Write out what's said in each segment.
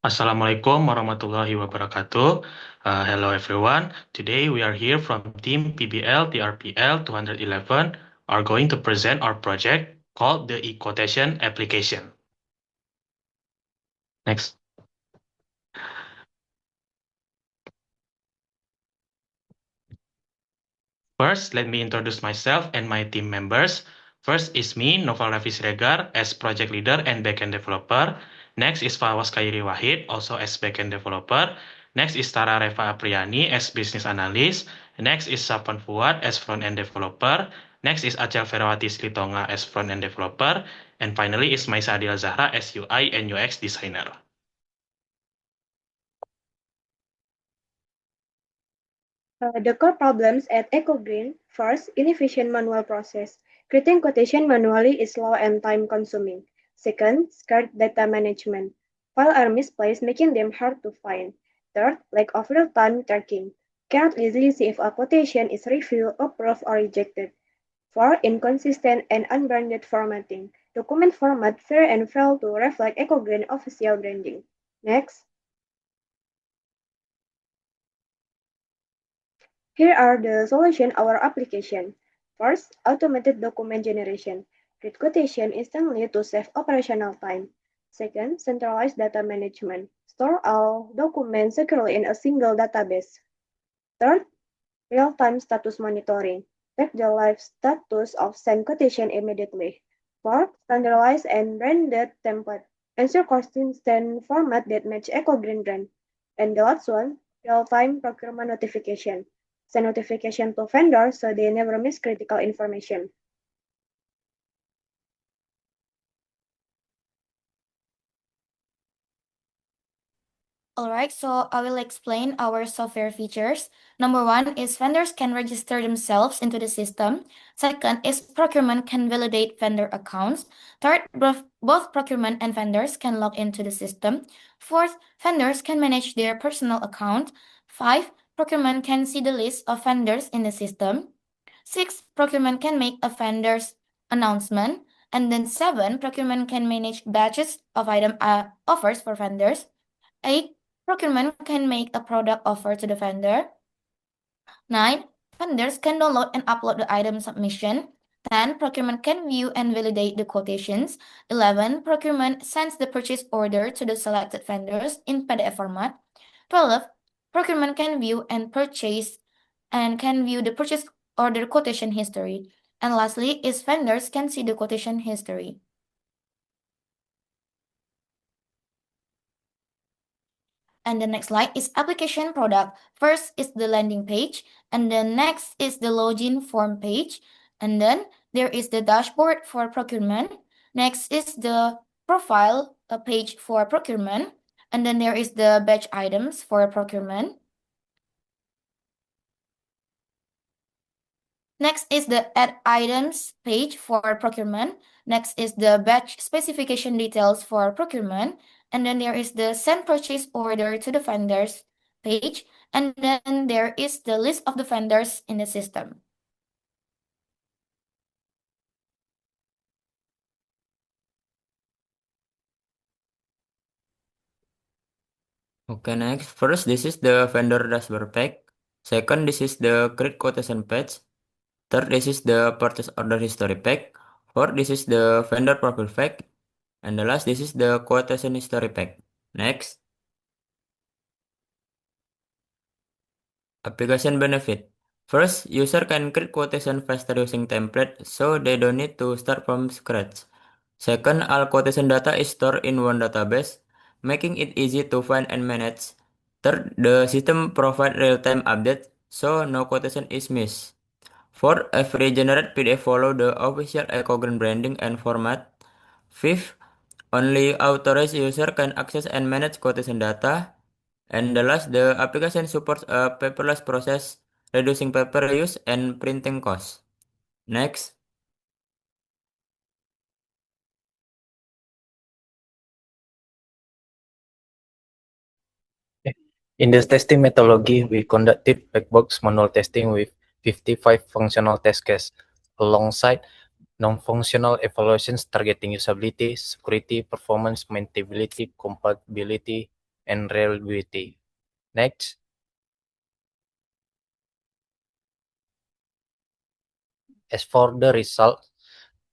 Assalamualaikum warahmatullahi wabarakatuh. Hello everyone. Today we are here from Team PBL TRPL 211 are going to present our project called the e-quotation application. Next. First, let me introduce myself and my team members. First is me, Noval Nafis Regar, as project leader and backend developer. Next is Fawas Khairi Wahid, also as backend developer. Next is Tara Reva Apriani as business analyst. Next is Sapan Fuad as front-end developer. Next is Acel Ferawati Slitonga as front-end developer. And finally is Maisa Adil Zahra as UI and UX designer. The core problems at EcoGreen: first, inefficient manual process. Creating quotation manually is slow and time-consuming. Second, scarce data management. Files are misplaced, making them hard to find. Third, lack of real-time tracking. Cannot easily see if a quotation is reviewed, approved, or rejected. Four, inconsistent and unbranded formatting. Document format vary and fail to reflect EcoGreen official branding. Next. Here are the solution our application. First, automated document generation. Create quotation instantly to save operational time. Second, centralized data management. Store all documents securely in a single database. Third, real-time status monitoring. Check the live status of sent quotation immediately. Fourth, standardized and branded template. Ensure consistent format that match EcoGreen brand. And the last one, real-time procurement notification. Send notification to vendors so they never miss critical information. Alright, so I will explain our software features. Number one is vendors can register themselves into the system. Second is procurement can validate vendor accounts. Third, both procurement and vendors can log into the system. Fourth, vendors can manage their personal account. Five, procurement can see the list of vendors in the system. Six, procurement can make a vendor's announcement. And then seven, procurement can manage batches of item offers for vendors. Eight, procurement can make a product offer to the vendor. 9. Vendors can download and upload the item submission. 10. Procurement can view and validate the quotations. 11. Procurement sends the purchase order to the selected vendors in PDF format. 12. Procurement can view and can view the purchase order quotation history. And lastly is vendors can see the quotation history. And the next slide is application product. First is the landing page, and then next is the login form page, and then there is the dashboard for procurement. Next is the profile page for procurement, and then there is the batch items for procurement. Next is the add items page for procurement. Next is the batch specification details for procurement. And then there is the send purchase order to the vendors page. And then there is the list of the vendors in the system. Okay, next. First, this is the vendor dashboard page. Second, this is the create quotation page. Third, this is the purchase order history page. Fourth, this is the vendor profile page. And the last, this is the quotation history page. Next. Application benefit. First, user can create quotation faster using template, so they don't need to start from scratch. Second, all quotation data is stored in one database, making it easy to find and manage. Third, the system provides real-time updates, so no quotation is missed. Fourth, every generate PDF follow the official EcoGreen branding and format. Fifth, only authorized user can access and manage quotation data. And the last, the application supports a paperless process, reducing paper use and printing costs. Next. In the testing methodology, we conducted black box manual testing with 55 functional test cases, alongside non-functional evaluations targeting usability, security, performance, maintainability, compatibility, and reliability. Next. As for the result,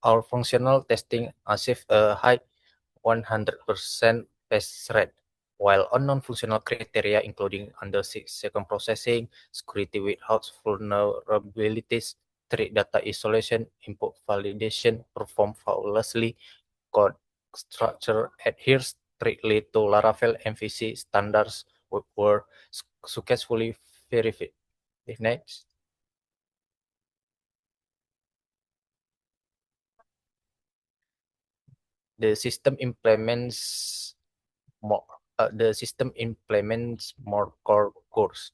our functional testing achieved a high 100% pass rate, while unknown functional criteria including under 6-second processing, security without vulnerabilities, threat data isolation, input validation performed flawlessly, code structure adheres strictly to Laravel MVC standards were successfully verified. Next. The system implements more core course.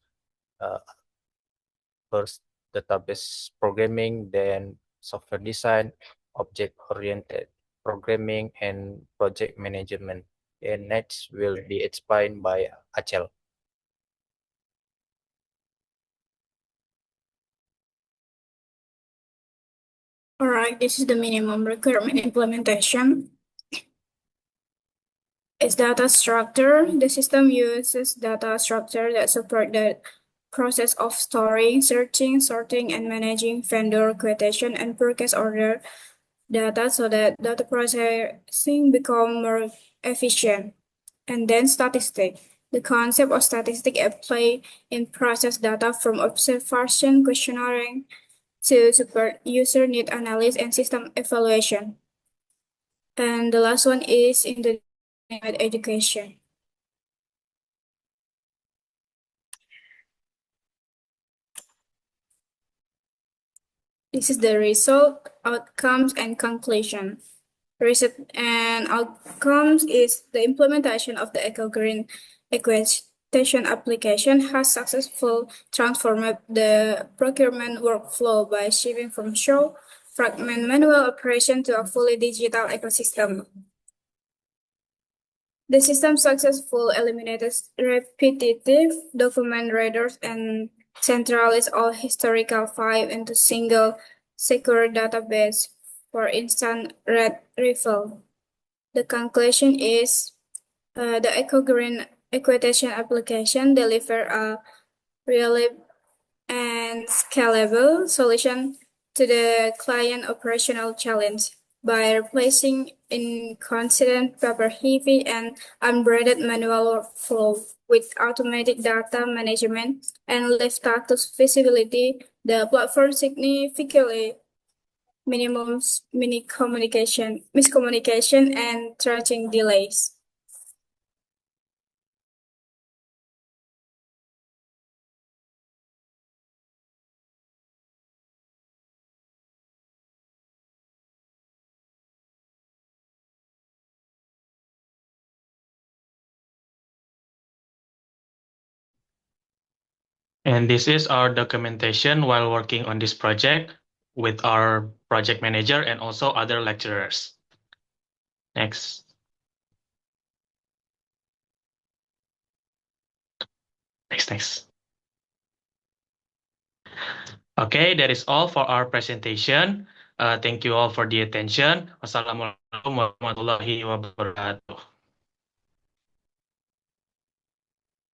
First, database programming, then software design, object-oriented programming, and project management. And next will be explained by Achel. All right, this is the minimum requirement implementation. Its data structure. The system uses data structure that support the process of storing, searching, sorting, and managing vendor quotation and purchase order data so that data processing become more efficient. And then statistic. The concept of statistic apply in process data from observation, questionnaire to support user need analysis and system evaluation. And the last one is in the education. This is the result, outcomes, and conclusion. Result and outcomes is the implementation of the EcoGreen equation application has successfully transformed the procurement workflow by shifting from show fragment manual operation to a fully digital ecosystem. The system successfully eliminated repetitive document readers and centralized all historical files into single secure database for instant retrieval. The conclusion is the EcoGreen equation application deliver a reliable and scalable solution to the client operational challenge by replacing inconsistent, paper-heavy, and unbranded manual workflow with automated data management and live status visibility. The platform significantly minimums miscommunication, and tracking delays. And this is our documentation while working on this project with our project manager and also other lecturers. Next. Next. Okay, that is all for our presentation. Thank you all for the attention. Wassalamualaikum warahmatullahi wabarakatuh.